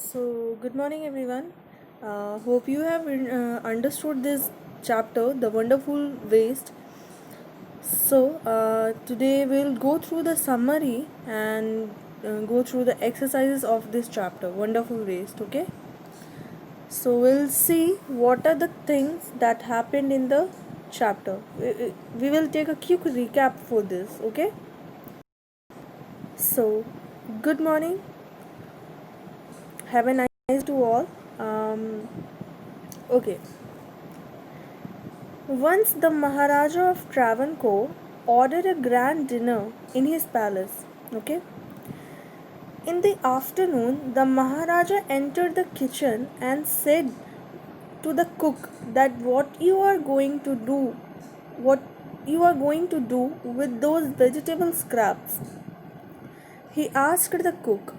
Good morning, everyone. Hope you have understood this chapter, The Wonderful Waste. Today we'll go through the summary and go through the exercises of this chapter, Wonderful Waste. Okay, so we'll see what are the things that happened in the chapter. We will take a quick recap for this. Okay, so good morning, have a nice to all. Um, okay. Once the Maharaja of Travancore ordered a grand dinner in his palace. Okay. In the afternoon, the Maharaja entered the kitchen and said to the cook that what you are going to do with those vegetable scraps. He asked the cook.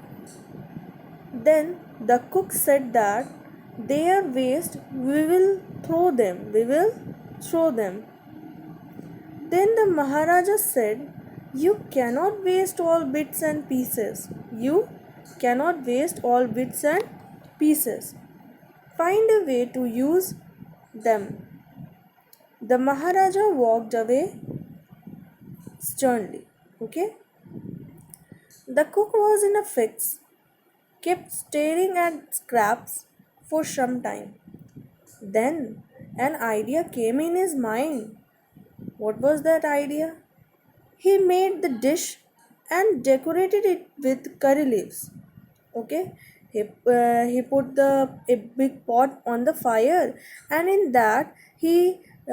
Then the cook said that they are waste, we will throw them. We will throw them. Then the Maharaja said, "You cannot waste all bits and pieces. You cannot waste all bits and pieces. Find a way to use them." The Maharaja walked away sternly. Okay? The cook was in a fix, kept staring at scraps for some time. Then an idea came in his mind. What was that idea? He made the dish and decorated it with curry leaves. Okay, he put a big pot on the fire, and in that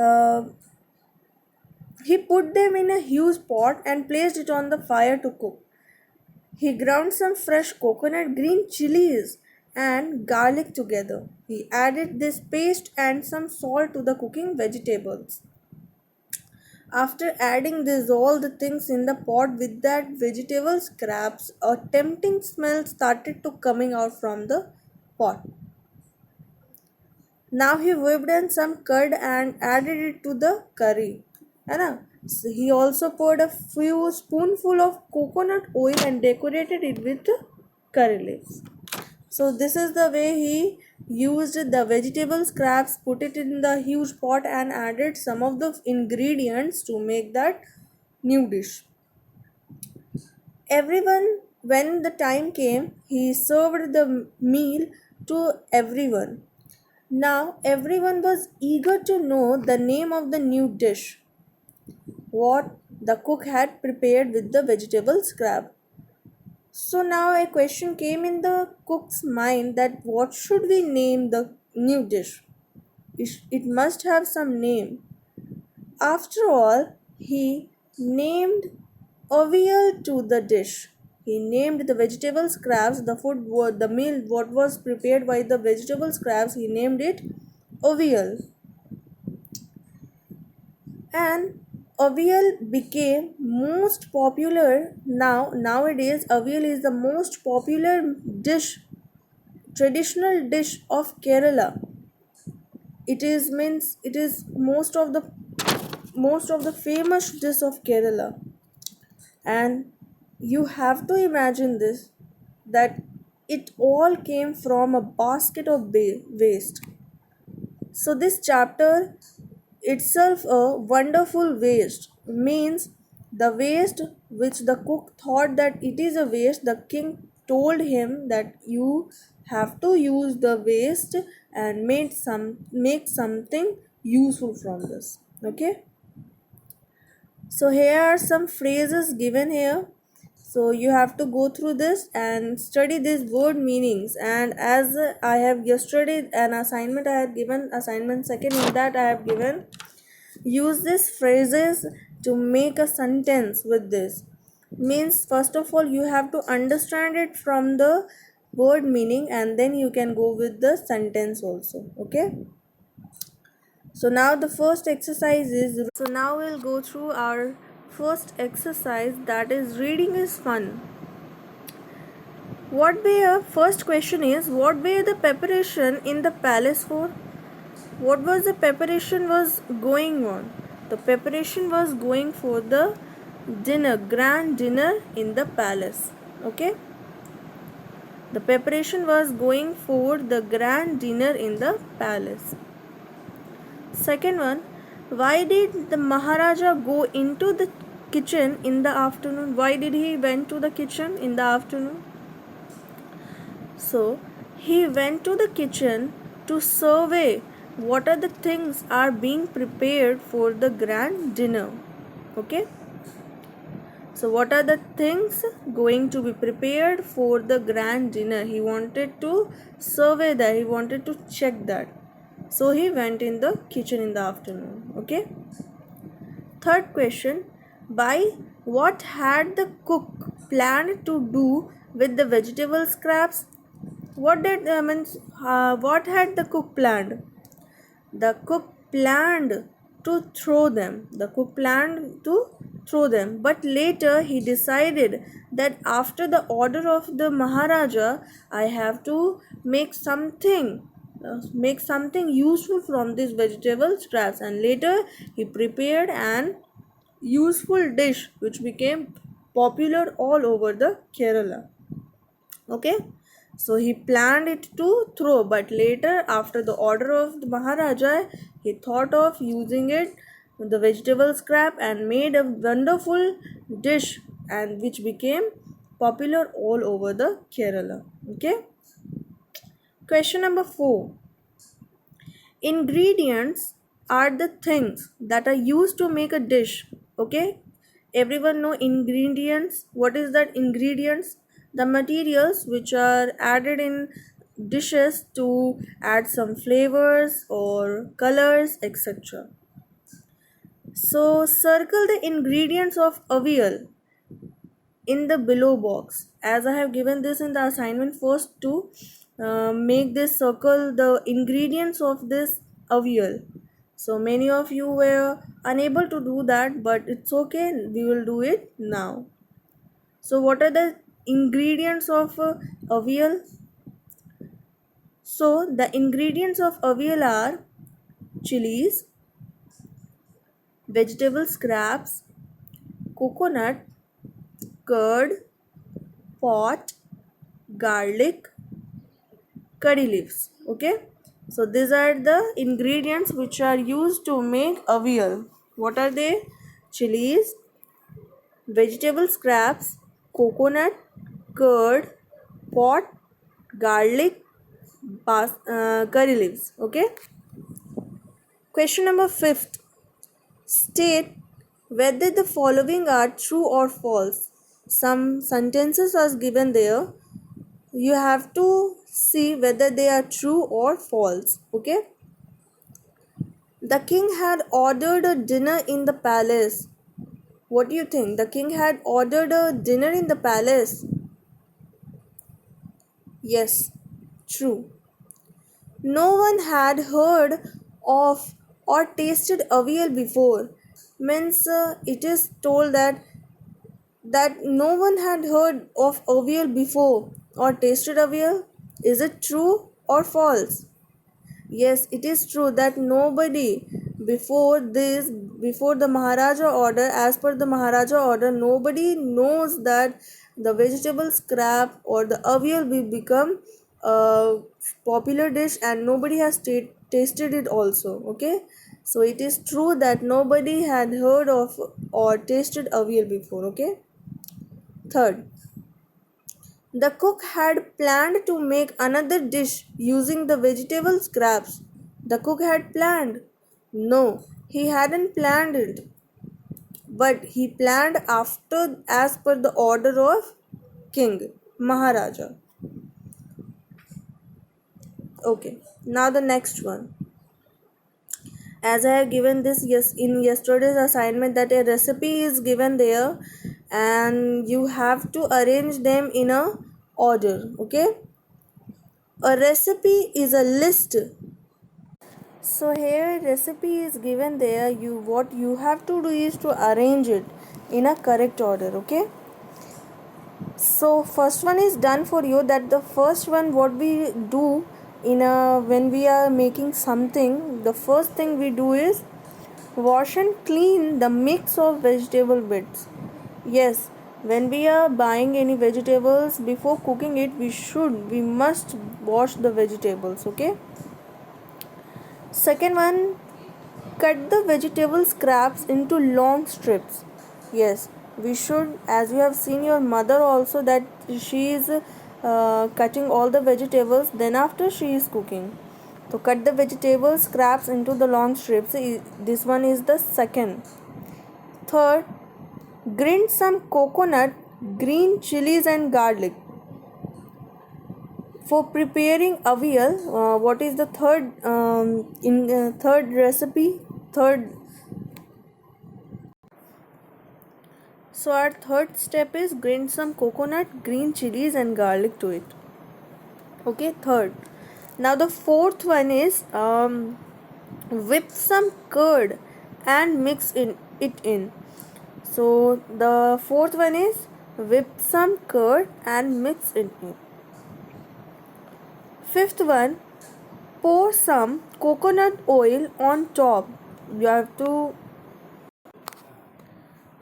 uh, he put them in a huge pot and placed it on the fire to cook. He ground some fresh coconut, green chilies, and garlic together. He added this paste and some salt to the cooking vegetables. After adding this all the things in the pot with that vegetable scraps, a tempting smell started to coming out from the pot. Now he whipped in some curd and added it to the curry. है So he also poured a few spoonful of coconut oil and decorated it with curry leaves. So this is the way he used the vegetable scraps, put it in the huge pot and added some of the ingredients to make that new dish. Everyone, when the time came, he served the meal to everyone. Now everyone was eager to know the name of the new dish, what the cook had prepared with the vegetable scrap. So now a question came in the cook's mind that what should we name the new dish? It must have some name. After all, he named ovial to the dish. He named the vegetable scraps, the meal, what was prepared by the vegetable scraps, he named it ovial. And ovial became most popular nowadays. Ovial is the most popular dish, traditional dish of Kerala. It is most of the famous dish of Kerala. And you have to imagine this, that it all came from a basket of waste. So this chapter itself, a wonderful waste, means the waste which the cook thought that it is a waste, the king told him that you have to use the waste and make something useful from this. Okay, so here are some phrases given here. So you have to go through this and study these word meanings. And as I have yesterday an assignment, I had given assignment second, in that I have given use these phrases to make a sentence with this. Means first of all you have to understand it from the word meaning, and then you can go with the sentence also. Okay, so now the first exercise is, so now we'll go through our first exercise, that is reading is fun. First question is, what were the preparation in the palace for? What was the preparation was going on? The preparation was going for the dinner, grand dinner in the palace. Okay. The preparation was going for the grand dinner in the palace. Second one, why did the Maharaja go into the kitchen in the afternoon? Why did he went to the kitchen in the afternoon? So he went to the kitchen to survey what are the things are being prepared for the grand dinner. Okay. So what are the things going to be prepared for the grand dinner? He wanted to survey that. He wanted to check that. So he went in the kitchen in the afternoon. Okay. Third question, by what had the cook planned to do with the vegetable scraps? What had the cook planned? The cook planned to throw them. But later he decided that after the order of the Maharaja, I have to make something useful from these vegetable scraps, and later he prepared an useful dish which became popular all over the Kerala. Okay, so he planned it to throw, but later after the order of the Maharaja, he thought of using it, the vegetable scrap, and made a wonderful dish, and which became popular all over the Kerala. Okay, question number 4, ingredients are the things that are used to make a dish. Okay, everyone know ingredients. What is that? Ingredients, the materials which are added in dishes to add some flavors or colors, etc. So circle the ingredients of avial in the below box, as I have given this in the assignment. First to make this circle the ingredients of this avial. So many of you were unable to do that, but it's okay, we will do it now. So what are the ingredients of avial? So the ingredients of avial are chilies, vegetable scraps, coconut, curd, pot, garlic, curry leaves. Okay, so these are the ingredients which are used to make avial. What are they? Chilies, vegetable scraps, coconut, curd, pot, garlic, curry leaves. Okay, question number 5, state whether the following are true or false. Some sentences are given there, you have to see whether they are true or false. Okay, the king had ordered a dinner in the palace. What do you think? The king had ordered a dinner in the palace? Yes, true. No one had heard of or tasted avial before. Means it is told that no one had heard of avial before or tasted avial. Is it true or false? Yes, it is true that nobody before the Maharaja order, as per the Maharaja order, nobody knows that the vegetable scrap or the avial will become a popular dish, and nobody has tasted it also. Okay, so it is true that nobody had heard of or tasted avial before. Okay, third, the cook had planned to make another dish using the vegetable scraps. The cook had planned. No, he hadn't planned it. But he planned after, as per the order of King Maharaja. Okay, now the next one. As I have given this in yesterday's assignment, that a recipe is given there and you have to arrange them in a order. Okay, a recipe is a list. So here recipe is given there, what you have to do is to arrange it in a correct order. Okay, so first one is done for you. That the first one, what we do when we are making something, the first thing we do is wash and clean the mix of vegetable bits. Yes, When we are buying any vegetables, before cooking it, we must wash the vegetables. Okay. Second one, cut the vegetable scraps into long strips. Yes, we should, as you have seen your mother also, that she is cutting all the vegetables, then after she is cooking. So cut the vegetable scraps into the long strips. This one is the second. Third, grind some coconut, green chilies and garlic. For preparing avial, what is the third recipe? Third. So our third step is grind some coconut, green chilies and garlic to it. Okay, third. Now the fourth one is whip some curd and mix it in. So the fourth one is whip some curd and mix it in. Fifth one, pour some coconut oil on top. You have to.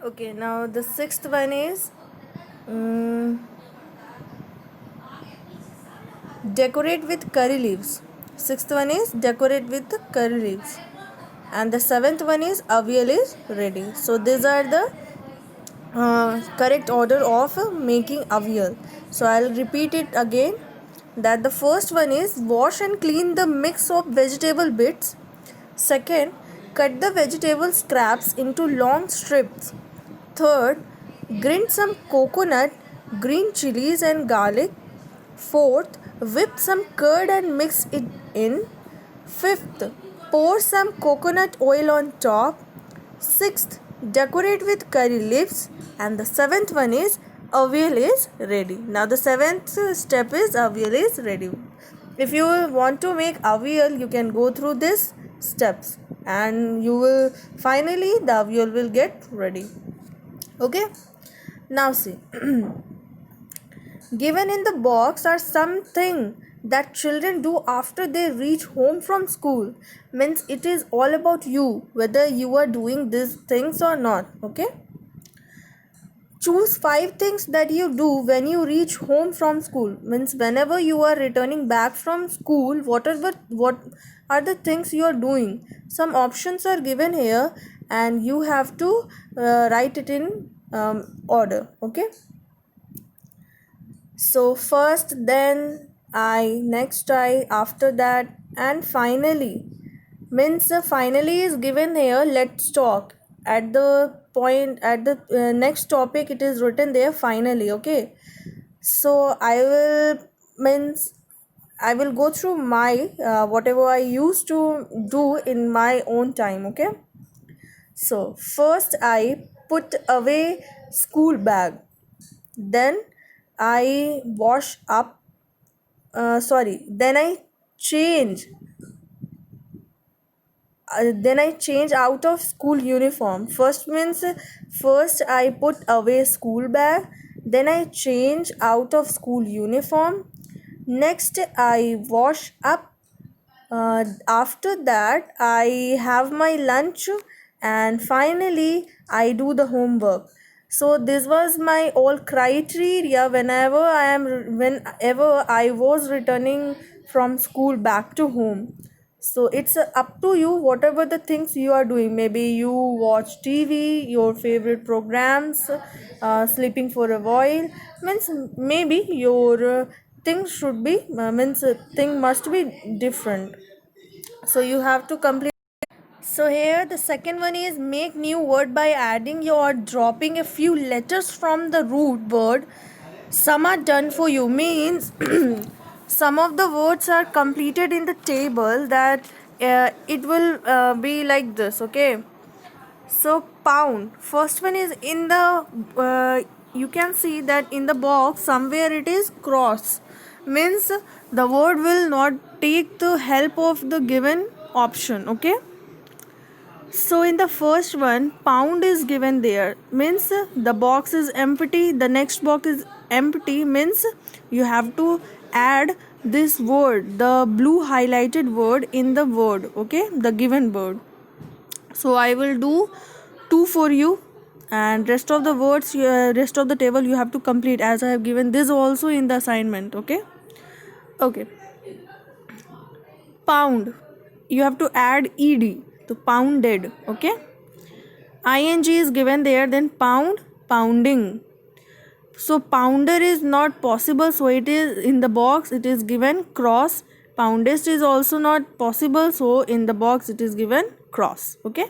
Okay, now the sixth one is decorate with curry leaves. Sixth one is decorate with the curry leaves. And the seventh one is avial is ready. So these are the correct order of making avial. So I'll repeat it again, that the first one is wash and clean the mix of vegetable bits. Second, cut the vegetable scraps into long strips. Third, grind some coconut, green chilies and garlic. Fourth, whip some curd and mix it in. Fifth, pour some coconut oil on top. Sixth, decorate with curry leaves. And the seventh one is avial is ready. Now the seventh step is avial is ready. If you want to make avial, you can go through these steps and you will finally the avial will get ready. Okay. Now see. Given in the box are something that children do after they reach home from school. Means it is all about you, whether you are doing these things or not. Okay. Choose 5 things that you do when you reach home from school. Means whenever you are returning back from school, what are the things you are doing. Some options are given here and you have to write it in order. Okay. So first, then I, next I, after that, and finally. Means finally is given here. Let's talk. At the point, at the next topic, it is written there finally. Okay. So I will go through my whatever I used to do in my own time. Okay. So first I put away school bag. Then I wash up. Then I change. Then I change out of school uniform. First I put away school bag. Then I change out of school uniform. Next I wash up. After that I have my lunch, and finally I do the homework. So this was my all criteria whenever I was returning from school back to home. So it's up to you, whatever the things you are doing. Maybe you watch TV, your favorite programs, sleeping for a while. Means maybe your thing should be thing must be different. So you have to complete. So here the second one is make new word by adding or dropping a few letters from the root word. Some are done for you, means some of the words are completed in the table, that it will be like this. Okay. So pound, first one is in the you can see that in the box somewhere it is cross, means the word will not take the help of the given option. Okay. So in the first one, pound is given there, means the box is empty, the next box is empty, means you have to add this word, the blue highlighted word in the word. Okay, the given word. So I will do 2 for you. and rest of the words, rest of the table you have to complete, as I have given this also in the assignment. Okay. Okay. Pound, you have to add ed, so pounded. Okay. Ing is given there, then pound, pounding. So pounder is not possible, so it is in the box it is given cross. Poundest is also not possible, so in the box it is given cross. Okay.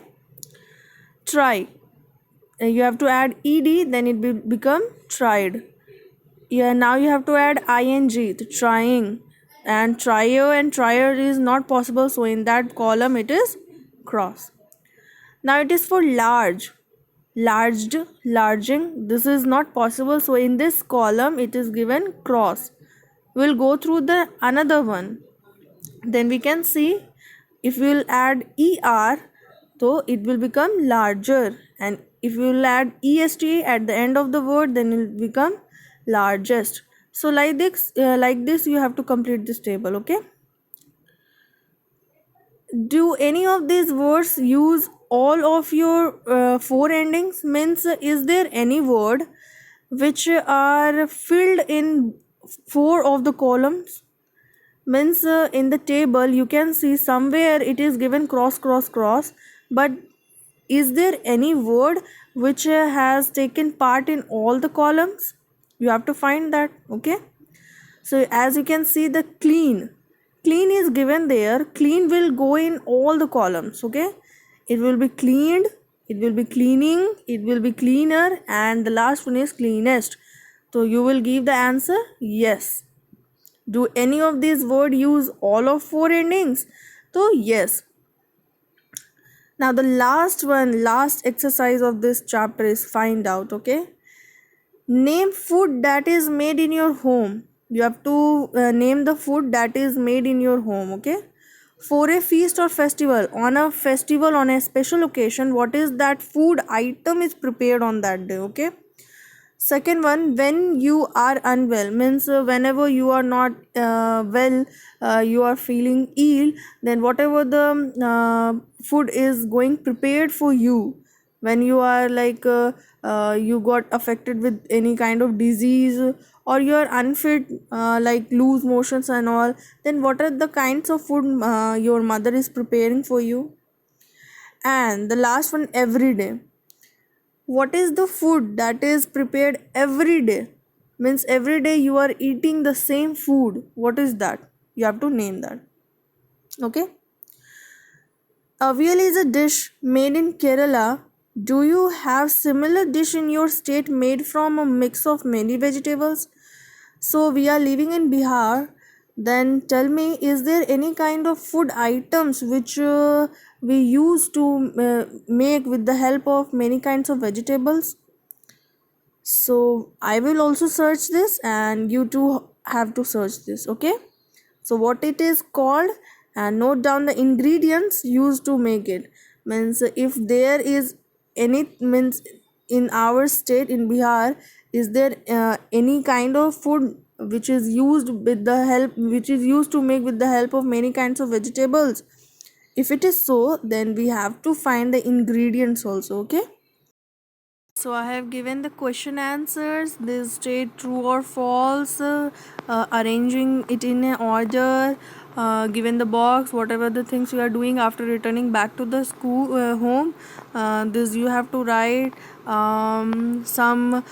Try, you have to add ed, then it will become tried. Yeah, now you have to add ing to trying, and trier and trier is not possible, so in that column it is cross. Now it is for large, larged, larging, this is not possible, so in this column it is given cross. We'll go through the another one, then we can see. If we will add er, so it will become larger, and if we will add est at the end of the word, then it will become largest. So like this you have to complete this table. Okay. Do any of these words use all of your four endings? Means, is there any word which are filled in four of the columns? Means, in the table you can see somewhere it is given cross cross cross, but is there any word which has taken part in all the columns? You have to find that. Okay. So as you can see, the clean, clean is given there, clean will go in all the columns. Okay. It will be cleaned, it will be cleaning, it will be cleaner, and the last one is cleanest. So you will give the answer yes. Do any of these words use all of four endings? So yes. Now the last one, last exercise of this chapter is find out. Okay. Name food that is made in your home. You have to name the food that is made in your home. Okay. For a feast or festival, on a festival, on a special occasion, what is that food item is prepared on that day? Okay. Second one, when you are unwell, means whenever you are not well, you are feeling ill, then whatever the food is going prepared for you, when you are like you got affected with any kind of disease, or you are unfit, like loose motions and all, then what are the kinds of food your mother is preparing for you? And the last one, every day, what is the food that is prepared every day? Means every day you are eating the same food. What is that? You have to name that. Okay. Avial is a dish made in Kerala. Do you have similar dish in your state made from a mix of many vegetables? So we are living in Bihar. Then tell me, is there any kind of food items which we use to make with the help of many kinds of vegetables? So I will also search this, and you too have to search this. Okay. So what it is called, and note down the ingredients used to make it. Means if there is any, means in our state in Bihar, is there any kind of food which is used with the help, which is used to make with the help of many kinds of vegetables? If it is so, then we have to find the ingredients also. Okay. So I have given the question answers. This state true or false, arranging it in an order, given the box, whatever the things you are doing after returning back to the school home. This you have to write. Some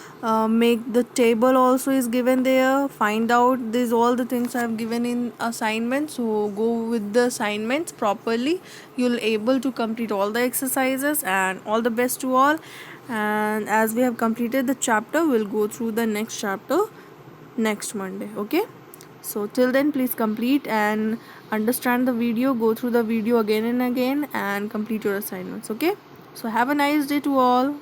make the table also is given there. Find out these all the things I have given in assignment. So go with the assignments properly. You'll able to complete all the exercises, and all the best to all. And as we have completed the chapter, we'll go through the next chapter next Monday. Okay. So till then, please complete and understand the video, go through the video again and again, and complete your assignments. Okay. So have a nice day to all.